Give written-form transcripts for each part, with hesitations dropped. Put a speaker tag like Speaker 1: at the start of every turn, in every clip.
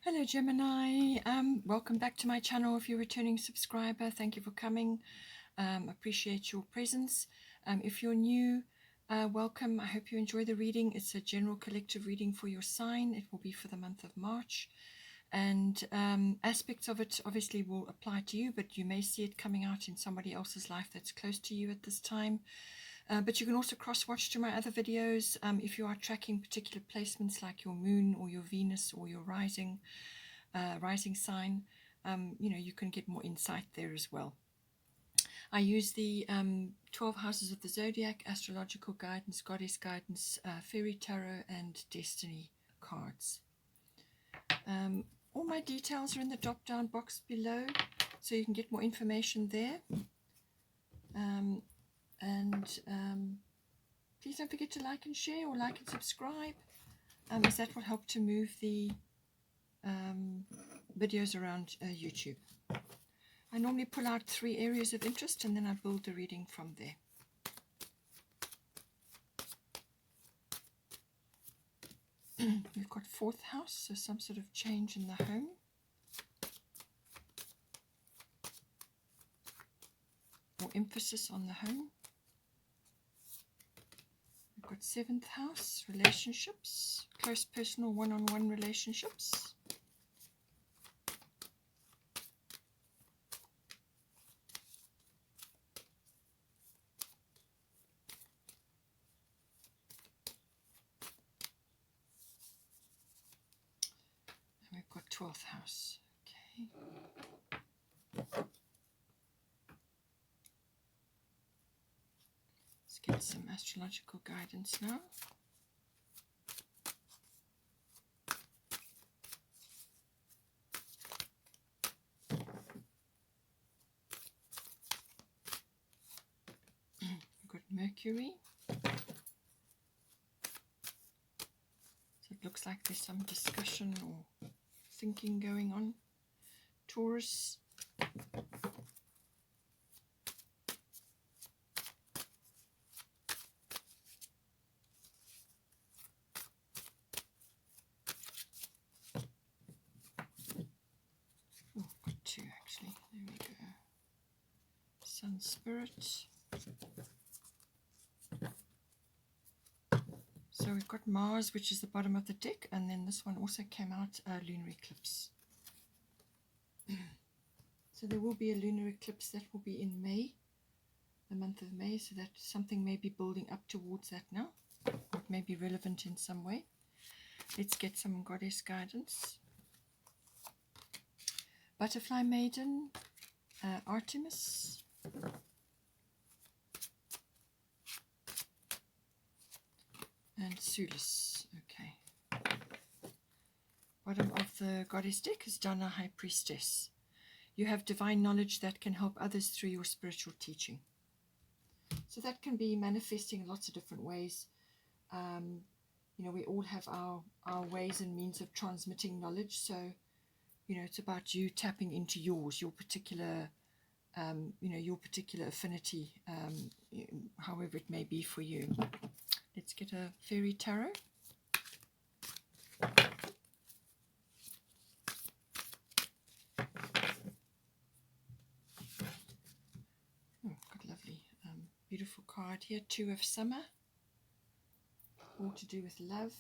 Speaker 1: Hello Gemini, welcome back to my channel. If you're a returning subscriber, thank you for coming. Appreciate your presence. If you're new, welcome. I hope you enjoy the reading. It's a general collective reading for your sign. It will be for the month of March, and aspects of it obviously will apply to you, but you may see it coming out in somebody else's life that's close to you at this time. But you can also cross-watch to my other videos if you are tracking particular placements like your moon or your Venus or your rising sign. You can get more insight there as well. I use the 12 houses of the zodiac, astrological guidance, goddess guidance, fairy tarot, and destiny cards. All my details are in the drop-down box below, so you can get more information there. Please don't forget to like and share, or like and subscribe, as that will help to move the videos around YouTube. I normally pull out 3 areas of interest and then I build a reading from there. We've got 4th house, so some sort of change in the home. Or emphasis on the home. We've got 7th house, relationships, close personal one-on-one relationships. And we've got 12th house. Okay. Let's get some astrological guidance now. We've got Mercury. So it looks like there's some discussion or thinking going on. Taurus. Oh, got 2 actually. There we go. Sun Spirit. So we've got Mars, which is the bottom of the deck, and then this one also came out, Lunar Eclipse. So there will be a lunar eclipse that will be in May, the month of May, so that something may be building up towards that now. It may be relevant in some way. Let's get some goddess guidance. Butterfly Maiden, Artemis. And Sulis. Okay. Bottom of the goddess deck is Dana, High Priestess. You have divine knowledge that can help others through your spiritual teaching. So that can be manifesting in lots of different ways. We all have our ways and means of transmitting knowledge. So, it's about you tapping into yours, your particular, your particular affinity, however it may be for you. Let's get a fairy tarot. Oh, got a lovely, beautiful card here. 2 of Summer. All to do with love.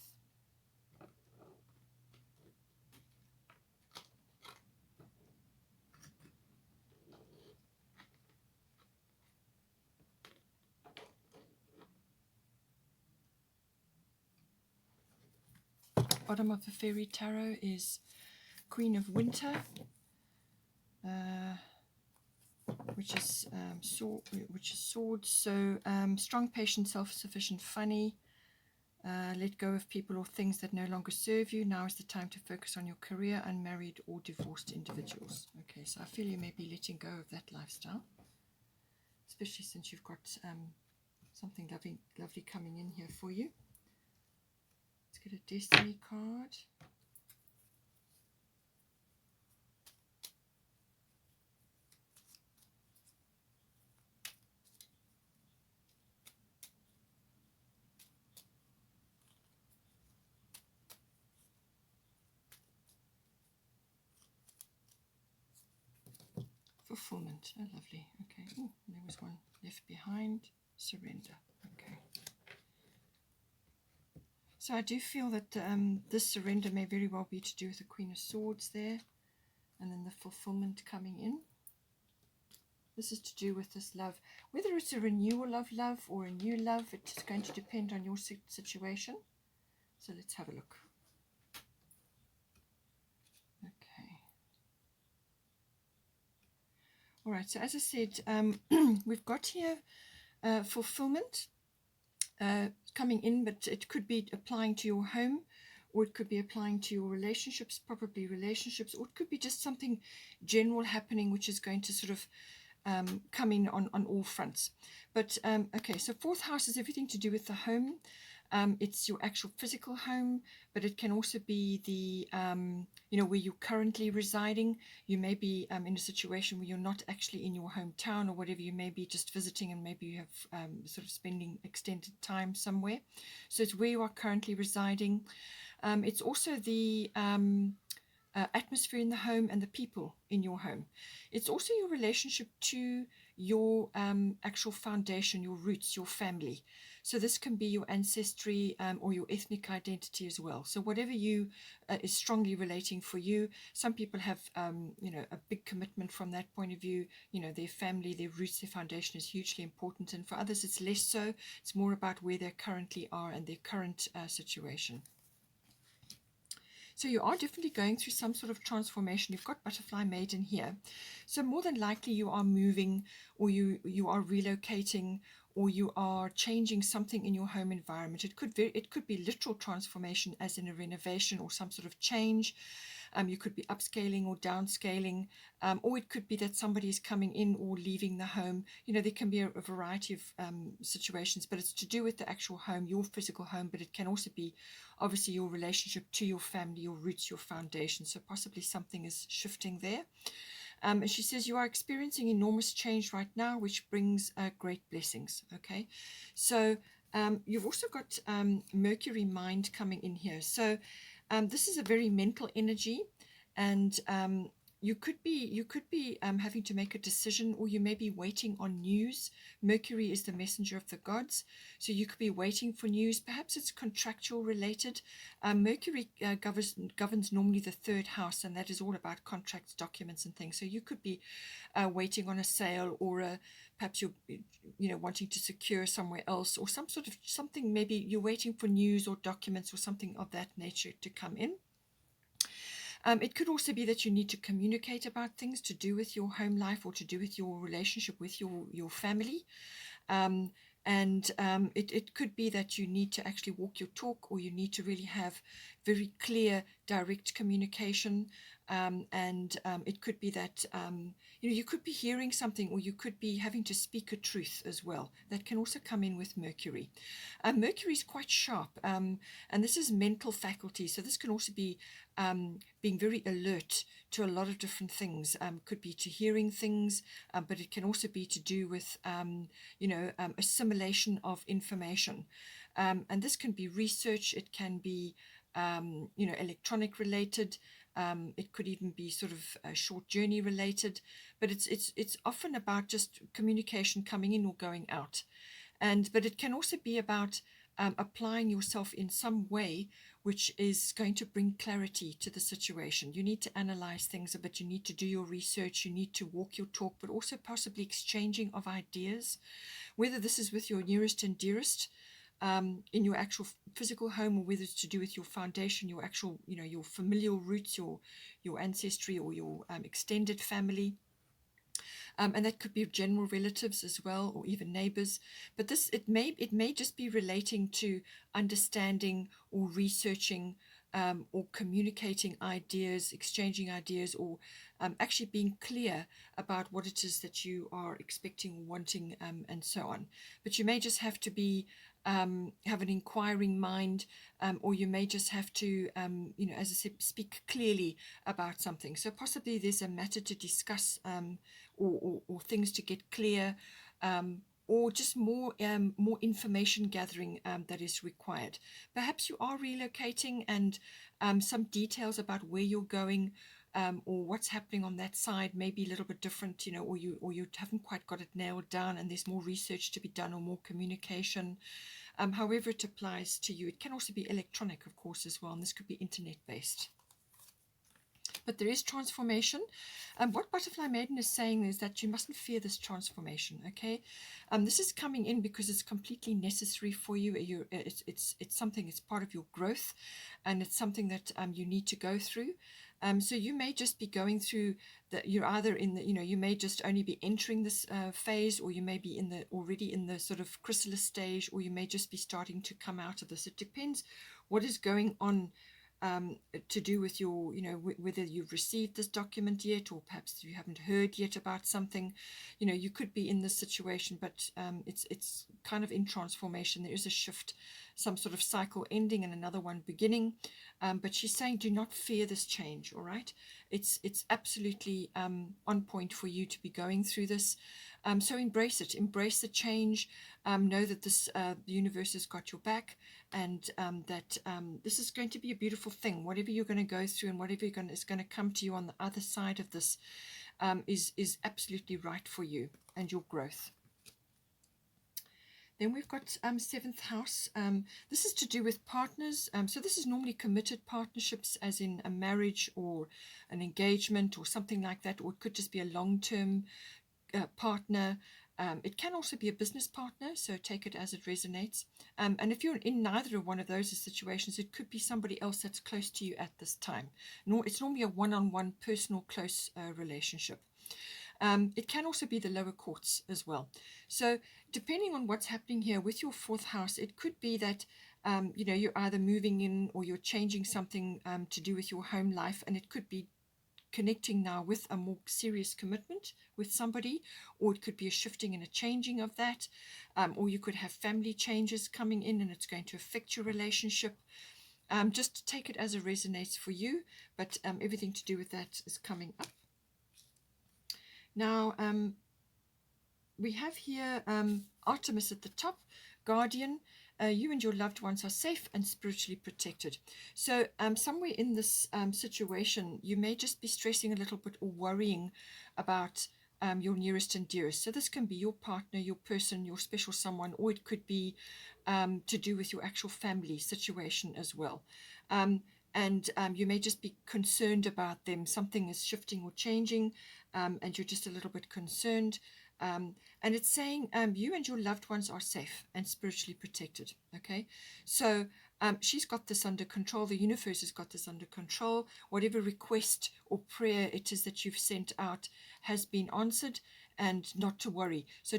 Speaker 1: Bottom of the fairy tarot is Queen of Winter, which is swords. So strong, patient, self-sufficient, funny. Let go of people or things that no longer serve you. Now is the time to focus on your career. Unmarried or divorced individuals. Okay, so I feel you may be letting go of that lifestyle, especially since you've got something lovely coming in here for you. Let's get a destiny card. fulfillment. Oh, lovely. Okay. Ooh, there was one left behind. Surrender. Okay. So I do feel that this surrender may very well be to do with the Queen of Swords there, and then the fulfillment coming in. This is to do with this love. Whether it's a renewal of love or a new love, it's going to depend on your situation. So let's have a look. Okay. All right, so as I said, we've got here fulfillment coming in, but it could be applying to your home, or it could be applying to your relationships, probably relationships, or it could be just something general happening which is going to sort of come in on all fronts. But okay, so fourth house is everything to do with the home. It's your actual physical home, but it can also be the, where you're currently residing. You may be in a situation where you're not actually in your hometown or whatever. You may be just visiting, and maybe you have sort of spending extended time somewhere. So it's where you are currently residing. It's also the atmosphere in the home and the people in your home. It's also your relationship to your actual foundation, your roots, your family. So this can be your ancestry or your ethnic identity as well. So whatever you is strongly relating for you. Some people have a big commitment from that point of view. Their family, their roots, their foundation is hugely important, and for others it's less so. It's more about where they currently are and their current situation. So you are definitely going through some sort of transformation. You've got Butterfly Maiden here. So more than likely you are moving, or you are relocating, or you are changing something in your home environment. It could be literal transformation, as in a renovation or some sort of change. You could be upscaling or downscaling, or it could be that somebody is coming in or leaving the home. There can be a variety of situations, but it's to do with the actual home, your physical home, but it can also be obviously your relationship to your family, your roots, your foundation. So possibly something is shifting there. And she says you are experiencing enormous change right now, which brings great blessings. Okay, so you've also got Mercury mind coming in here. So this is a very mental energy, and you could be having to make a decision, or you may be waiting on news. Mercury is the messenger of the gods, so you could be waiting for news. Perhaps it's contractual related. Mercury governs normally the third house, and that is all about contracts, documents, and things. So you could be waiting on a sale, or perhaps you're wanting to secure somewhere else, or something. Maybe you're waiting for news or documents or something of that nature to come in. It could also be that you need to communicate about things to do with your home life, or to do with your relationship with your family. It could be that you need to actually walk your talk, or you need to really have very clear, direct communication. It could be that you could be hearing something, or you could be having to speak a truth as well. That can also come in with Mercury. Mercury is quite sharp, and this is mental faculty. So this can also be being very alert to a lot of different things. Could be to hearing things, but it can also be to do with assimilation of information. And this can be research. It can be electronic related. It could even be sort of short journey related, but it's often about just communication coming in or going out. But it can also be about applying yourself in some way which is going to bring clarity to the situation. You need to analyze things a bit. You need to do your research. You need to walk your talk, but also possibly exchanging of ideas, whether this is with your nearest and dearest in your actual physical home, or whether it's to do with your foundation, your actual, your familial roots, your ancestry, or your extended family. And that could be general relatives as well, or even neighbors. But it may just be relating to understanding or researching or communicating ideas, exchanging ideas, or actually being clear about what it is that you are expecting, wanting, and so on. But you may just have to be have an inquiring mind, or you may just have to, as I said, speak clearly about something. So possibly there's a matter to discuss, or things to get clear, or just more information gathering that is required. Perhaps you are relocating, and some details about where you're going or what's happening on that side may be a little bit different, or you haven't quite got it nailed down, and there's more research to be done or more communication. However it applies to you. It can also be electronic, of course, as well, and this could be internet based. But there is transformation. What Butterfly Maiden is saying is that you mustn't fear this transformation, okay? This is coming in because it's completely necessary for you. It's something, it's part of your growth, and it's something that you need to go through. So you may just be going through that. You're either in the, you may just only be entering this phase, or you may be already in the sort of chrysalis stage, or you may just be starting to come out of this. It depends what is going on to do with your, whether you've received this document yet, or perhaps you haven't heard yet about something. You could be in this situation, but it's kind of in transformation. There is a shift, some sort of cycle ending and another one beginning. But she's saying, do not fear this change. All right, it's absolutely on point for you to be going through this. So embrace it, embrace the change. Know that the universe has got your back, and that this is going to be a beautiful thing. Whatever you're going to go through and whatever is going to come to you on the other side of this is absolutely right for you and your growth. Then we've got seventh house. This is to do with partners. So this is normally committed partnerships, as in a marriage or an engagement or something like that, or it could just be a long-term partner. It can also be a business partner, so take it as it resonates. And if you're in neither of one of those situations, it could be somebody else that's close to you at this time. It's normally a one-on-one personal close relationship. It can also be the lower courts as well. So depending on what's happening here with your fourth house, it could be that you're either moving in or you're changing something to do with your home life, and it could be connecting now with a more serious commitment with somebody, or it could be a shifting and a changing of that, or you could have family changes coming in and it's going to affect your relationship. Just take it as it resonates for you, but everything to do with that is coming up. Now, we have here Artemis at the top, Guardian. You and your loved ones are safe and spiritually protected. So somewhere in this situation, you may just be stressing a little bit or worrying about your nearest and dearest. So this can be your partner, your person, your special someone, or it could be to do with your actual family situation as well. And you may just be concerned about them. Something is shifting or changing, and you're just a little bit concerned. And it's saying you and your loved ones are safe and spiritually protected. Okay, so she's got this under control. The universe has got this under control. Whatever request or prayer it is that you've sent out has been answered, and not to worry. So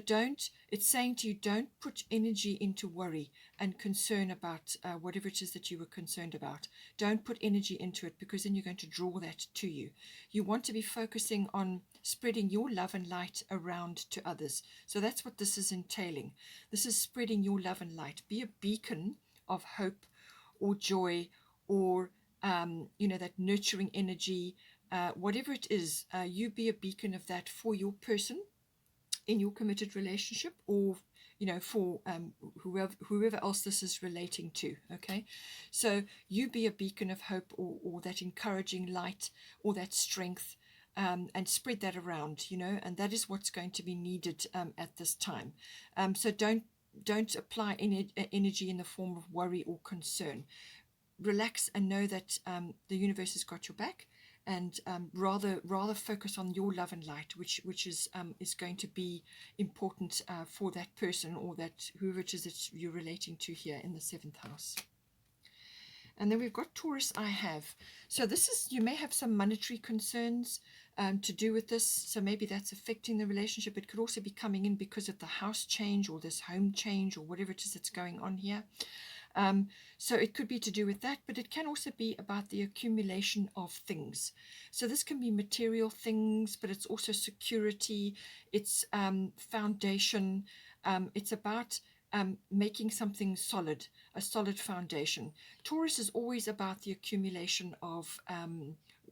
Speaker 1: it's saying to you, don't put energy into worry and concern about whatever it is that you were concerned about. Don't put energy into it, because then you're going to draw that to you. You want to be focusing on spreading your love and light around to others. So that's what this is entailing. This is spreading your love and light. Be a beacon of hope or joy, or that nurturing energy. Whatever it is, you be a beacon of that for your person in your committed relationship, or for whoever else this is relating to. Okay, so you be a beacon of hope, or that encouraging light, or that strength, and spread that around, and that is what's going to be needed at this time. So don't apply any energy in the form of worry or concern. Relax and know that the universe has got your back, and rather focus on your love and light, which is going to be important for that person, or that whoever it is that you're relating to here in the seventh house. And then we've got Taurus, I have. So this is, you may have some monetary concerns to do with this. So maybe that's affecting the relationship. It could also be coming in because of the house change, or this home change, or whatever it is that's going on here. So it could be to do with that, but it can also be about the accumulation of things. So this can be material things, but it's also security, it's foundation, it's about making something solid, a solid foundation. Taurus is always about the accumulation of,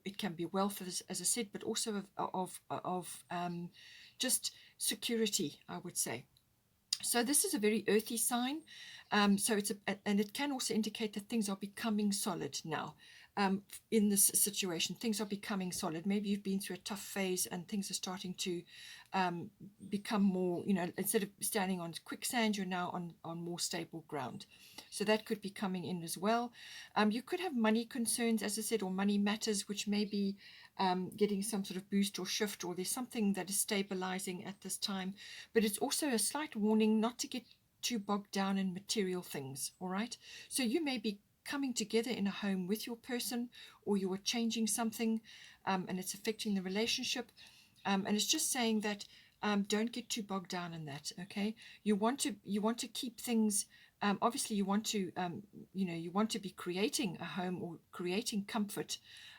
Speaker 1: it can be wealth, as I said, but also of just security, I would say. So this is a very earthy sign. So and it can also indicate that things are becoming solid now. in this situation. Things are becoming solid. Maybe you've been through a tough phase and things are starting to become more, instead of standing on quicksand, you're now on more stable ground. So that could be coming in as well. You could have money concerns, as I said, or money matters, which may be getting some sort of boost or shift, or there's something that is stabilizing at this time. But it's also a slight warning not to get too bogged down in material things, all right? So you may be coming together in a home with your person, or you are changing something, and it's affecting the relationship. And it's just saying that don't get too bogged down in that, okay? You want to keep things. Obviously, you want to you want to be creating a home or creating comfort,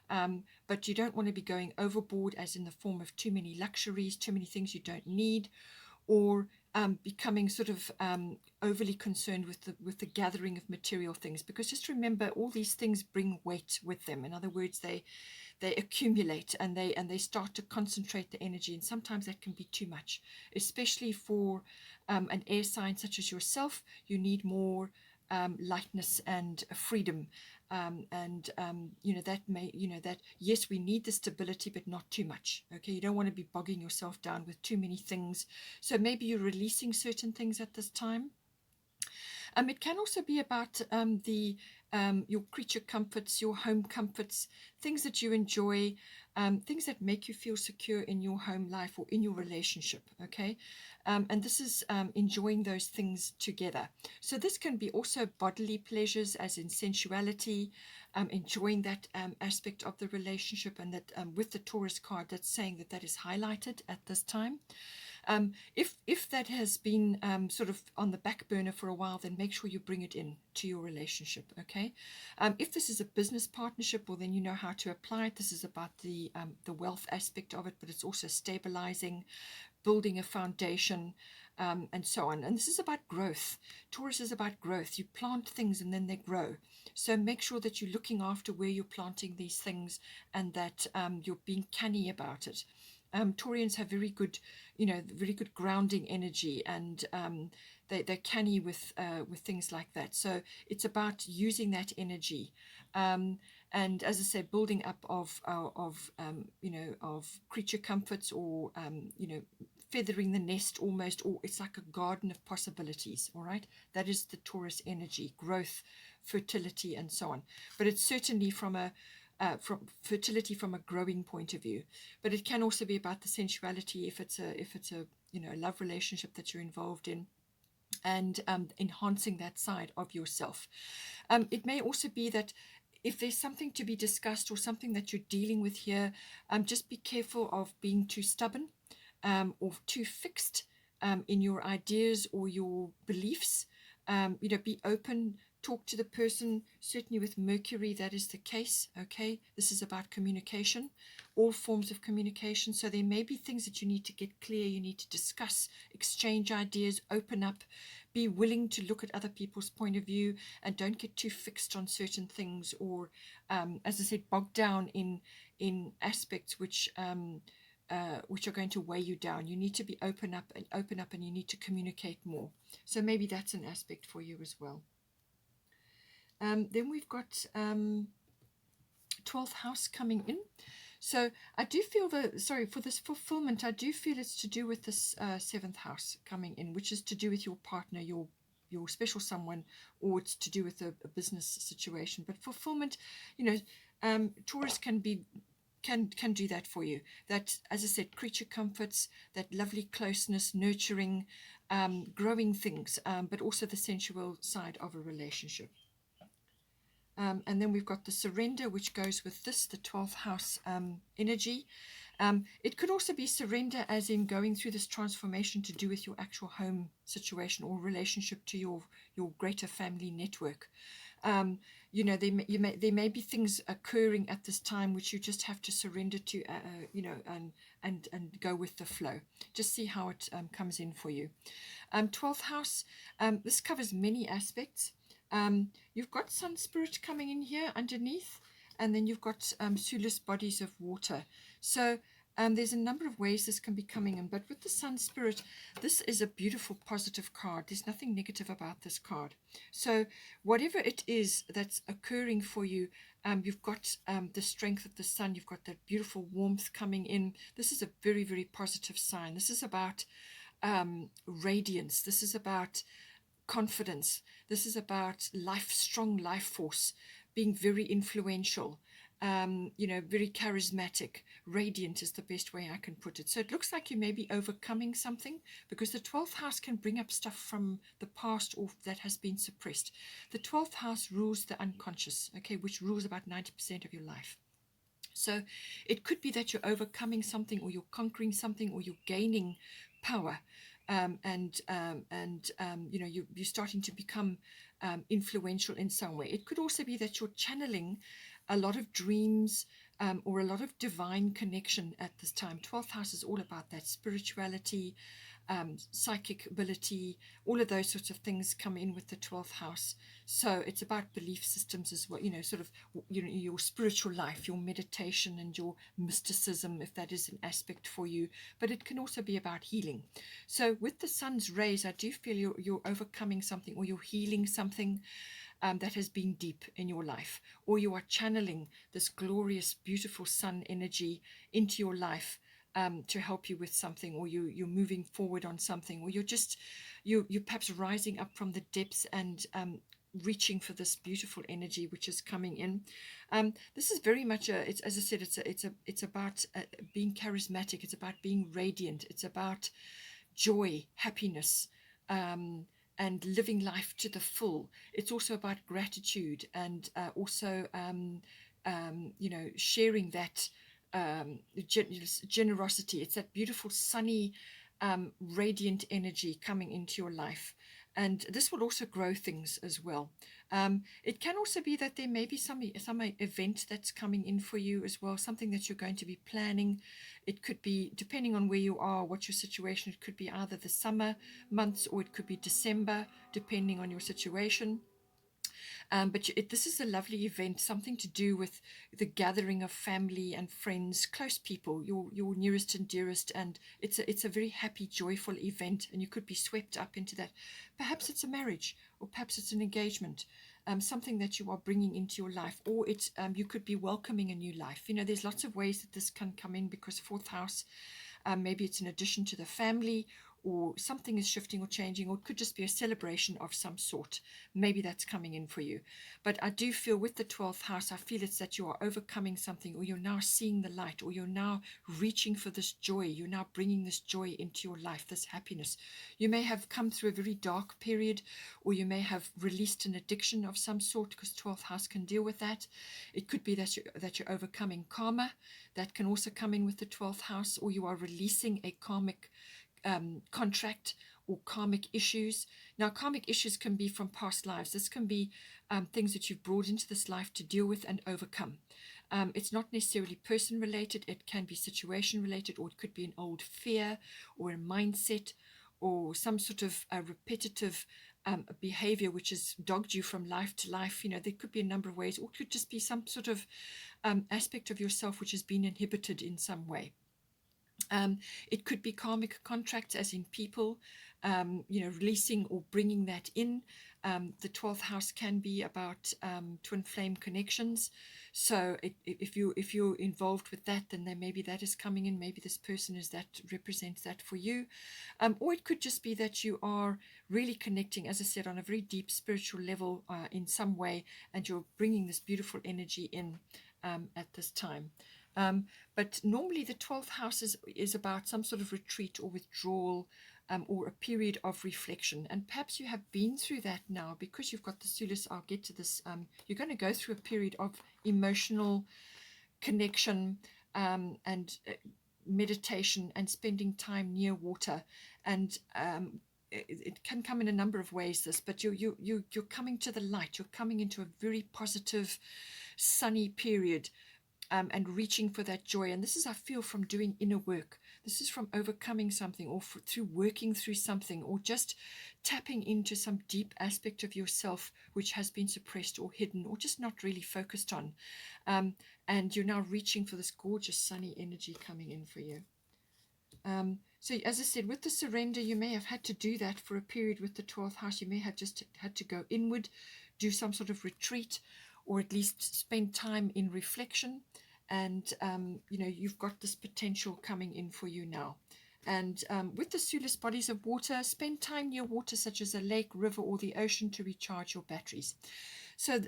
Speaker 1: but you don't want to be going overboard, as in the form of too many luxuries, too many things you don't need, or becoming sort of overly concerned with the gathering of material things. Because just remember, all these things bring weight with them. In other words, they accumulate, and they start to concentrate the energy, and sometimes that can be too much, especially for an air sign such as yourself. You need more lightness and freedom, that may, that yes, we need the stability, but not too much. Okay, you don't want to be bogging yourself down with too many things. So maybe you're releasing certain things at this time. It can also be about your creature comforts, your home comforts, things that you enjoy, things that make you feel secure in your home life or in your relationship, okay? And this is enjoying those things together. So this can be also bodily pleasures, as in sensuality, enjoying that aspect of the relationship, and that with the Taurus card, that's saying that is highlighted at this time. If that has been sort of on the back burner for a while, then make sure you bring it in to your relationship, okay? If this is a business partnership, well, then you know how to apply it. This is about the wealth aspect of it, but it's also stabilizing, building a foundation, and so on. And this is about growth. Taurus is about growth. You plant things and then they grow. So make sure that you're looking after where you're planting these things, and that you're being canny about it. Taurians have very good grounding energy, and they're canny with things like that. So it's about using that energy, and as I say, building up of creature comforts, or feathering the nest almost, or it's like a garden of possibilities. All right, that is the Taurus energy: growth, fertility, and so on. But it's certainly from from fertility from a growing point of view. But it can also be about the sensuality, if it's a love relationship that you're involved in, and enhancing that side of yourself. It may also be that if there's something to be discussed or something that you're dealing with here, just be careful of being too stubborn, or too fixed in your ideas or your beliefs. Be open, talk to the person. Certainly with Mercury, that is the case. Okay, this is about communication, all forms of communication. So there may be things that you need to get clear, you need to discuss, exchange ideas, open up, be willing to look at other people's point of view, and don't get too fixed on certain things, or as I said, bogged down in aspects which are going to weigh you down. You need to be open up, and you need to communicate more. So maybe that's an aspect for you as well. Then we've got 12th house coming in. So I do feel for this fulfillment, I do feel it's to do with this 7th house coming in, which is to do with your partner, your special someone, or it's to do with a business situation. But fulfillment, Taurus can do that for you. That, as I said, creature comforts, that lovely closeness, nurturing, growing things, but also the sensual side of a relationship. And then we've got the surrender, which goes with this, the 12th house energy. It could also be surrender as in going through this transformation to do with your actual home situation or relationship to your greater family network. There may be things occurring at this time which you just have to surrender to, and go with the flow. Just see how it comes in for you. 12th house, this covers many aspects. You've got Sun Spirit coming in here underneath, and then you've got Sulis bodies of water. So There's a number of ways this can be coming in, but with the Sun Spirit, this is a beautiful positive card. There's nothing negative about this card. So whatever it is that's occurring for you, you've got the strength of the sun, you've got that beautiful warmth coming in. This is a very, very positive sign. This is about radiance. This is about confidence. This is about life, strong life force, being very influential, very charismatic. Radiant is the best way I can put it. So it looks like you may be overcoming something, because the 12th house can bring up stuff from the past or that has been suppressed. The 12th house rules the unconscious, okay, which rules about 90% of your life. So it could be that you're overcoming something, or you're conquering something, or you're gaining power. You're starting to become influential in some way. It could also be that you're channeling a lot of dreams or a lot of divine connection at this time. 12th house is all about that spirituality, psychic ability, all of those sorts of things come in with the 12th house. So it's about belief systems as well, your spiritual life, your meditation and your mysticism, if that is an aspect for you. But it can also be about healing. So with the sun's rays, I do feel you're overcoming something, or you're healing something that has been deep in your life, or you are channeling this glorious, beautiful sun energy into your life to help you with something, or you're moving forward on something, or you're perhaps rising up from the depths and reaching for this beautiful energy which is coming in. This is very much as I said, it's about being charismatic. It's about being radiant. It's about joy, happiness, and living life to the full. It's also about gratitude and also sharing that generosity. It's that beautiful sunny radiant energy coming into your life, and this will also grow things as well. It can also be that there may be some event that's coming in for you as well, something that you're going to be planning. It could be, depending on where you are, what your situation, it could be either the summer months or it could be December, depending on your situation. This is a lovely event, something to do with the gathering of family and friends, close people, your nearest and dearest, and it's a very happy, joyful event, and you could be swept up into that. Perhaps it's a marriage, or perhaps it's an engagement, something that you are bringing into your life, or it's you could be welcoming a new life. There's lots of ways that this can come in, because fourth house, maybe it's an addition to the family, or something is shifting or changing, or it could just be a celebration of some sort. Maybe that's coming in for you. But I do feel with the 12th house, I feel it's that you are overcoming something, or you're now seeing the light, or you're now reaching for this joy. You're now bringing this joy into your life, this happiness. You may have come through a very dark period, or you may have released an addiction of some sort, because 12th house can deal with that. It could be that you're overcoming karma. That can also come in with the 12th house, or you are releasing a karmic contract or karmic issues. Now, karmic issues can be from past lives. This can be things that you've brought into this life to deal with and overcome. It's not necessarily person related. It can be situation related, or it could be an old fear or a mindset or some sort of repetitive behavior which has dogged you from life to life. There could be a number of ways, or it could just be some sort of aspect of yourself which has been inhibited in some way. It could be karmic contracts, as in people, releasing or bringing that in. The 12th house can be about twin flame connections. So if you're involved with that, then maybe that is coming in. Maybe this person represents that for you. Or it could just be that you are really connecting, as I said, on a very deep spiritual level in some way, and you're bringing this beautiful energy in at this time. But normally the 12th house is about some sort of retreat or withdrawal, or a period of reflection. And perhaps you have been through that now, because you've got the Sulis. I'll get to this. You're going to go through a period of emotional connection and meditation and spending time near water. And it can come in a number of ways, this, but you're coming to the light. You're coming into a very positive, sunny period. And reaching for that joy. And this is, I feel, from doing inner work. This is from overcoming something, or through working through something, or just tapping into some deep aspect of yourself which has been suppressed or hidden, or just not really focused on. and you're now reaching for this gorgeous sunny energy coming in for you. So as I said, with the surrender, you may have had to do that for a period with the 12th house. You may have just had to go inward, do some sort of retreat, or at least spend time in reflection. And, you've got this potential coming in for you now. And with the Sulis bodies of water, spend time near water such as a lake, river, or the ocean to recharge your batteries. So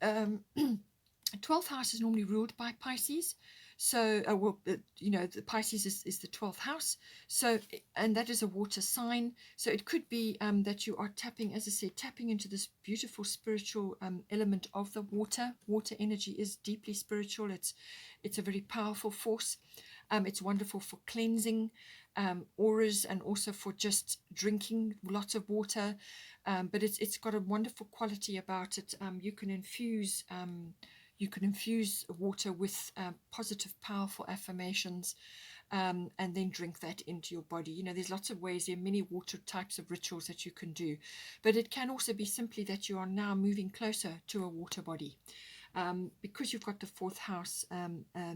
Speaker 1: 12th house is normally ruled by Pisces. So, the Pisces is the 12th house. So, and that is a water sign. So it could be that you are tapping, as I said, tapping into this beautiful spiritual element of the water. Water energy is deeply spiritual. It's a very powerful force. It's wonderful for cleansing auras and also for just drinking lots of water. But it's got a wonderful quality about it. You can infuse water with positive, powerful affirmations, and then drink that into your body. There's lots of ways. There are many water types of rituals that you can do, but it can also be simply that you are now moving closer to a water body. Because you've got the 4th house,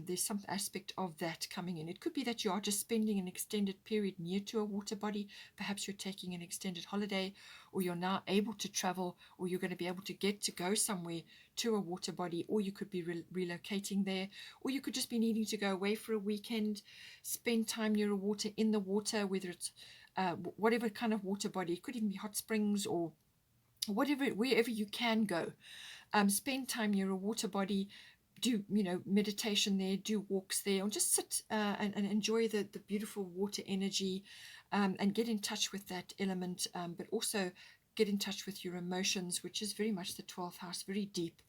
Speaker 1: there's some aspect of that coming in. It could be that you are just spending an extended period near to a water body. Perhaps you're taking an extended holiday, or you're now able to travel, or you're going to be able to go somewhere to a water body, or you could be relocating there, or you could just be needing to go away for a weekend, spend time near a water, in the water, whether it's whatever kind of water body. It could even be hot springs or wherever you can go. Spend time near a water body, do meditation there, do walks there, or just sit and enjoy the beautiful water energy, and get in touch with that element, but also get in touch with your emotions, which is very much the 12th house, very deep.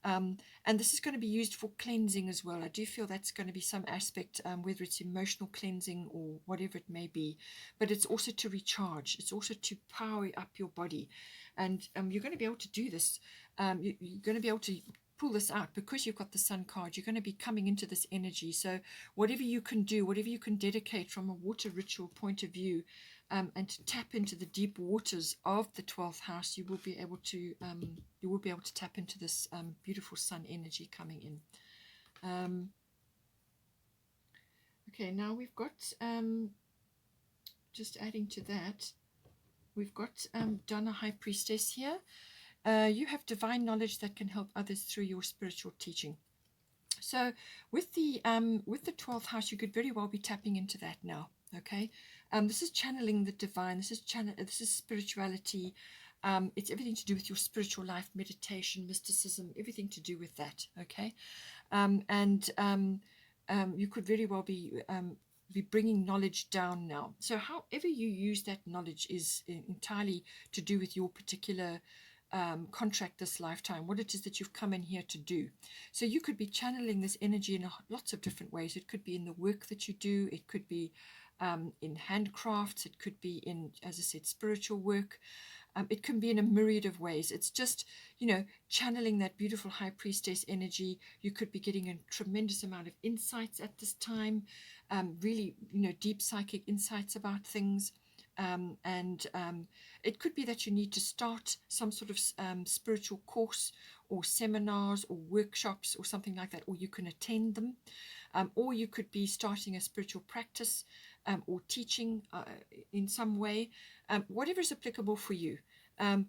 Speaker 1: And this is going to be used for cleansing as well. I do feel that's going to be some aspect, whether it's emotional cleansing or whatever it may be, but it's also to recharge. It's also to power up your body. And you're going to be able to do this. You're going to be able to pull this out because you've got the Sun card. You're going to be coming into this energy. So whatever you can do, whatever you can dedicate from a water ritual point of view, and to tap into the deep waters of the 12th house, you will be able to tap into this beautiful sun energy coming in. Okay, now we've got just adding to that, we've got Donna, High Priestess here. You have divine knowledge that can help others through your spiritual teaching. So with the 12th house, you could very well be tapping into that now. Okay, this is channeling the divine. This is spirituality. It's everything to do with your spiritual life, meditation, mysticism, everything to do with that. Okay, you could very well be bringing knowledge down now. So however you use that knowledge is entirely to do with your particular contract this lifetime, what it is that you've come in here to do. So you could be channeling this energy in lots of different ways. It could be in the work that you do. It could be in handcrafts. It could be in, as I said, spiritual work. It can be in a myriad of ways. It's just, channeling that beautiful High Priestess energy. You could be getting a tremendous amount of insights at this time, really, deep psychic insights about things. It could be that you need to start some sort of spiritual course or seminars or workshops or something like that, or you can attend them. Or you could be starting a spiritual practice or teaching in some way, whatever is applicable for you. And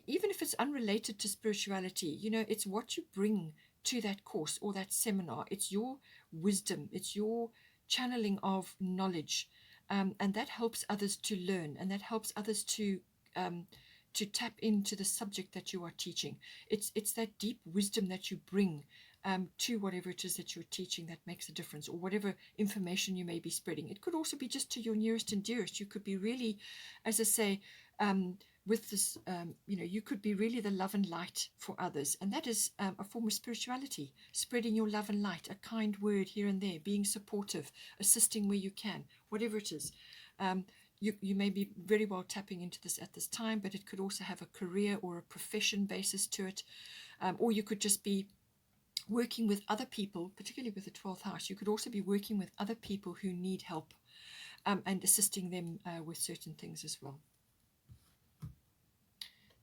Speaker 1: even if it's unrelated to spirituality, it's what you bring to that course or that seminar. It's your wisdom. It's your channeling of knowledge. And that helps others to learn, and that helps others to tap into the subject that you are teaching. It's that deep wisdom that you bring to whatever it is that you're teaching that makes a difference, or whatever information you may be spreading. It could also be just to your nearest and dearest. You could be really, as I say, with this, you could be really the love and light for others. And that is a form of spirituality, spreading your love and light, a kind word here and there, being supportive, assisting where you can, whatever it is. You may be very well tapping into this at this time, but it could also have a career or a profession basis to it. Or you could just be working with other people, particularly with the 12th house. You could also be working with other people who need help, and assisting them with certain things as well.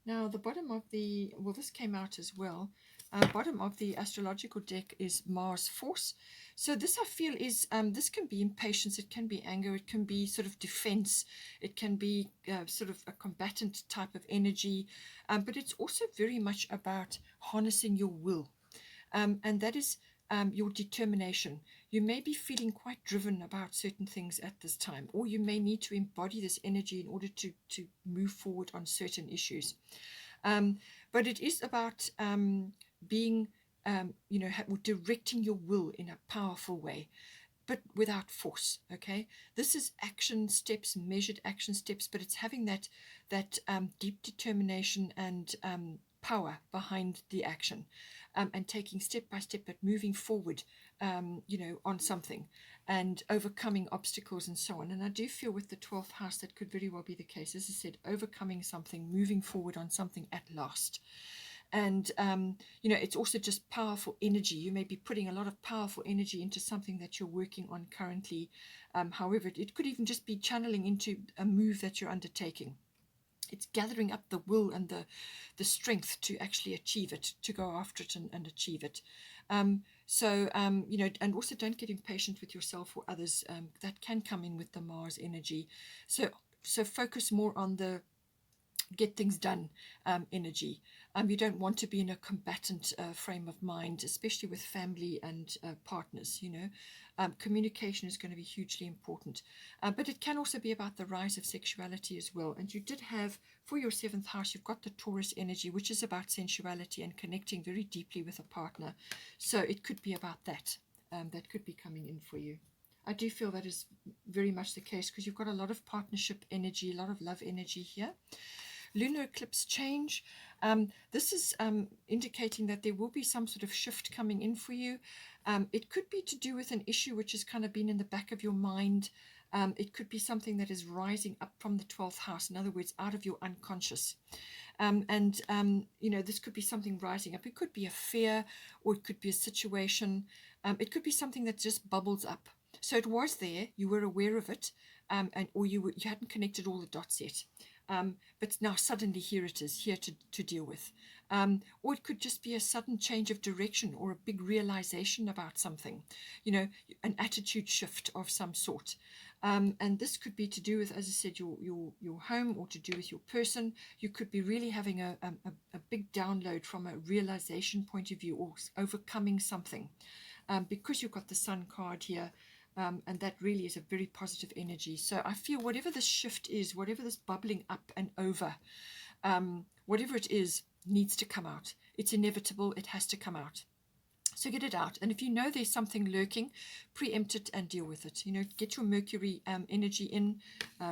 Speaker 1: Now, the bottom of this came out as well. Bottom of the astrological deck is Mars Force. So this I feel is, this can be impatience, it can be anger, it can be sort of defense, it can be sort of a combatant type of energy, but it's also very much about harnessing your will. And that is your determination. You may be feeling quite driven about certain things at this time, or you may need to embody this energy in order to move forward on certain issues. But it is about being, directing your will in a powerful way, but without force. Okay, this is action steps, measured action steps, but it's having that deep determination and power behind the action, and taking step by step, but moving forward, on something, and overcoming obstacles and so on. And I do feel with the 12th house that could very well be the case. As I said, overcoming something, moving forward on something at last. And it's also just powerful energy. You may be putting a lot of powerful energy into something that you're working on currently. However, it could even just be channeling into a move that you're undertaking. It's gathering up the will and the strength to actually achieve it, to go after it and achieve it. And also don't get impatient with yourself or others. That can come in with the Mars energy. So focus more on the get things done energy. You don't want to be in a combatant frame of mind, especially with family and partners. Communication is going to be hugely important, but it can also be about the rise of sexuality as well. And you did have, for your 7th house, you've got the Taurus energy, which is about sensuality and connecting very deeply with a partner. So it could be about that. That could be coming in for you. I do feel that is very much the case, because you've got a lot of partnership energy, a lot of love energy here. Lunar eclipse change. This is indicating that there will be some sort of shift coming in for you. It could be to do with an issue which has kind of been in the back of your mind. It could be something that is rising up from the 12th house, in other words, out of your unconscious. This could be something rising up. It could be a fear, or it could be a situation. It could be something that just bubbles up. So it was there, you were aware of it, or you hadn't connected all the dots yet. But now suddenly here it is, here to deal with. Or it could just be a sudden change of direction, or a big realization about something, an attitude shift of some sort. And this could be to do with, as I said, your home, or to do with your person. You could be really having a big download from a realization point of view, or overcoming something, because you've got the Sun card here. And that really is a very positive energy. So I feel whatever this shift is, whatever this bubbling up and over, whatever it is, needs to come out. It's inevitable. It has to come out. So get it out. And if you know there's something lurking, preempt it and deal with it. Get your Mercury energy in,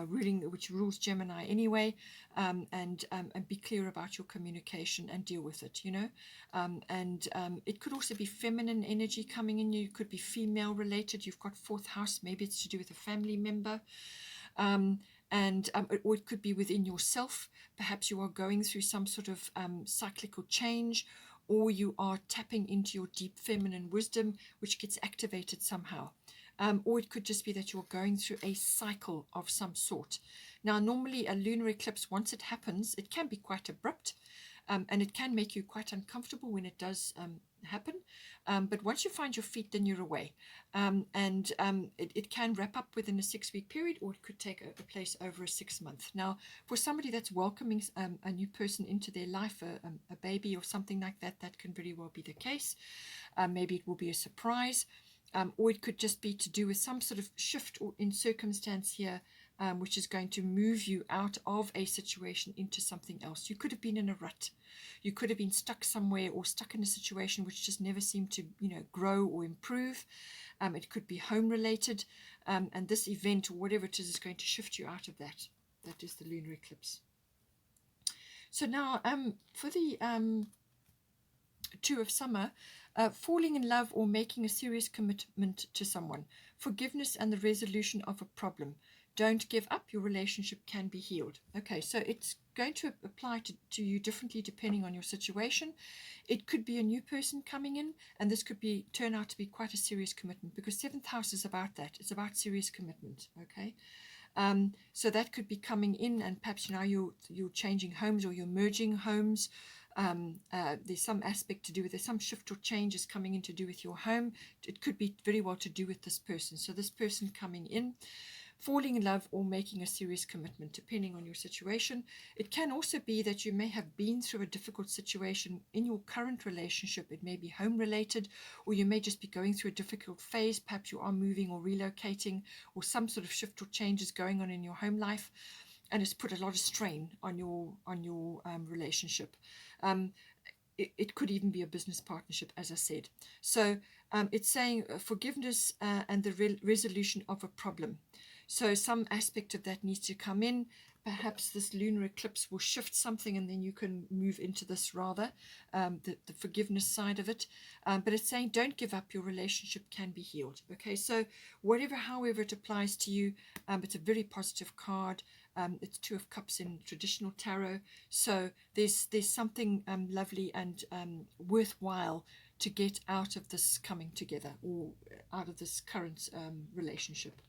Speaker 1: which rules Gemini anyway, and be clear about your communication and deal with it. It could also be feminine energy coming in. You could be female related. You've got 4th house. Maybe it's to do with a family member. Or it could be within yourself. Perhaps you are going through some sort of cyclical change, or you are tapping into your deep feminine wisdom, which gets activated somehow. Or it could just be that you're going through a cycle of some sort. Now, normally a lunar eclipse, once it happens, it can be quite abrupt, and it can make you quite uncomfortable when it does happen. But once you find your feet, then you're away. It can wrap up within a 6-week period, or it could take a place over a 6-month. Now, for somebody that's welcoming a new person into their life, a baby or something like that, that can very well be the case. Maybe it will be a surprise, or it could just be to do with some sort of shift or in circumstance here, which is going to move you out of a situation into something else. You could have been in a rut. You could have been stuck somewhere, or stuck in a situation which just never seemed to, grow or improve. It could be home related, and this event, or whatever it is going to shift you out of that. That is the lunar eclipse. So now, for the 2 of summer, falling in love or making a serious commitment to someone, forgiveness and the resolution of a problem. Don't give up. Your relationship can be healed. Okay, so it's going to apply to you differently depending on your situation. It could be a new person coming in, and this could turn out to be quite a serious commitment, because 7th house is about that. It's about serious commitment. Okay, so that could be coming in, and perhaps now you're changing homes, or you're merging homes. there's some aspect to do with, there's some shift or changes coming in to do with your home. It could be very well to do with this person. So this person coming in, falling in love or making a serious commitment, depending on your situation. It can also be that you may have been through a difficult situation in your current relationship. It may be home related, or you may just be going through a difficult phase. Perhaps you are moving or relocating, or some sort of shift or changes going on in your home life, and it's put a lot of strain on your relationship. It could even be a business partnership, as I said. So it's saying forgiveness and the resolution of a problem. So some aspect of that needs to come in. Perhaps this lunar eclipse will shift something, and then you can move into this rather, the forgiveness side of it. But it's saying don't give up, your relationship can be healed. Okay, so however it applies to you, it's a very positive card. It's Two of Cups in traditional tarot. So there's something lovely and worthwhile to get out of this coming together, or out of this current relationship.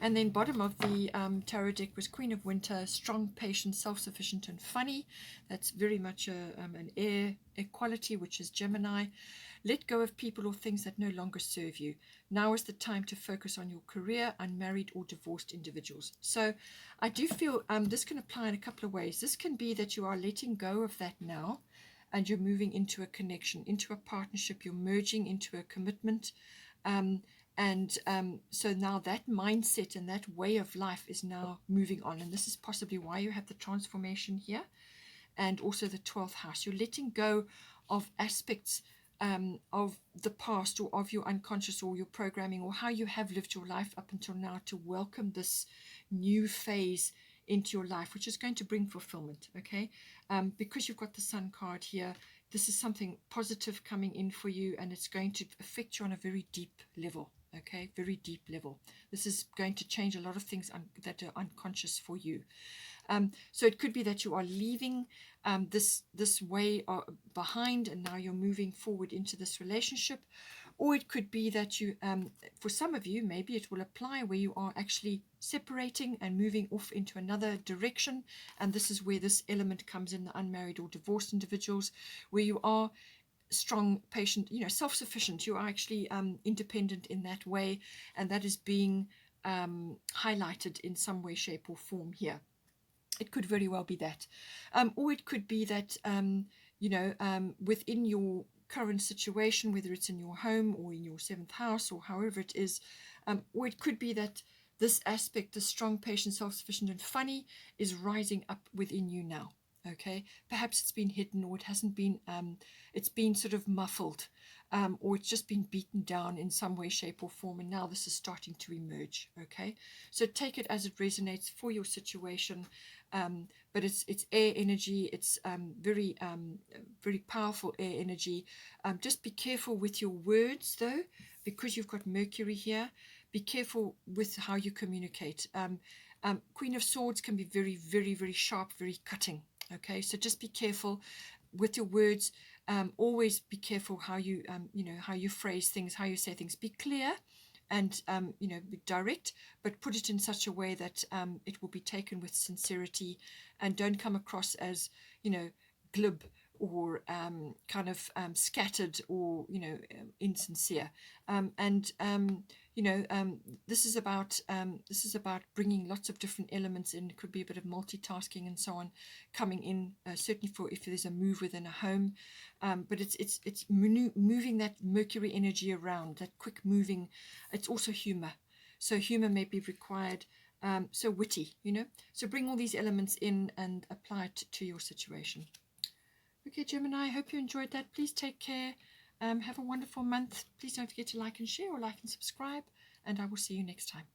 Speaker 1: And then bottom of the tarot deck was Queen of Winter, strong, patient, self-sufficient, and funny. That's very much an air quality, which is Gemini. Let go of people or things that no longer serve you. Now is the time to focus on your career, unmarried or divorced individuals. So I do feel this can apply in a couple of ways. This can be that you are letting go of that now, and you're moving into a connection, into a partnership. You're merging into a commitment. So now that mindset and that way of life is now moving on. And this is possibly why you have the transformation here, and also the 12th house. You're letting go of aspects of the past, or of your unconscious, or your programming, or how you have lived your life up until now, to welcome this new phase into your life, which is going to bring fulfillment. Okay, because you've got the Sun card here, this is something positive coming in for you, and it's going to affect you on a very deep level. Okay, very deep level. This is going to change a lot of things that are unconscious for you. So it could be that you are leaving this way behind, and now you're moving forward into this relationship. Or it could be that you, for some of you, maybe it will apply where you are actually separating and moving off into another direction. And this is where this element comes in, the unmarried or divorced individuals, where you are strong, patient, self-sufficient. You are actually independent in that way, and that is being highlighted in some way, shape, or form here. It could very well be that, or it could be that within your current situation, whether it's in your home or in your 7th house, or however it is, or it could be that this aspect, the strong, patient, self-sufficient, and funny, is rising up within you now. Okay, perhaps it's been hidden, or it hasn't been, it's been sort of muffled, or it's just been beaten down in some way, shape, or form, and now this is starting to emerge. Okay, so take it as it resonates for your situation, but it's air energy. It's very powerful air energy. Just be careful with your words, though, because you've got Mercury here. Be careful with how you communicate. Queen of Swords can be very, very, very sharp, very cutting. Okay, so just be careful with your words. Always be careful how you, how you phrase things, how you say things. Be clear and, be direct, but put it in such a way that it will be taken with sincerity, and don't come across as, glib, or kind of scattered, or insincere. This is about bringing lots of different elements in. It could be a bit of multitasking and so on coming in, certainly for if there's a move within a home, but it's moving that Mercury energy around, that quick moving. It's also humor, so humor may be required. So witty, so bring all these elements in and apply it to your situation. Okay, Gemini, I hope you enjoyed that. Please take care. Have a wonderful month. Please don't forget to like and share, or like and subscribe, and I will see you next time.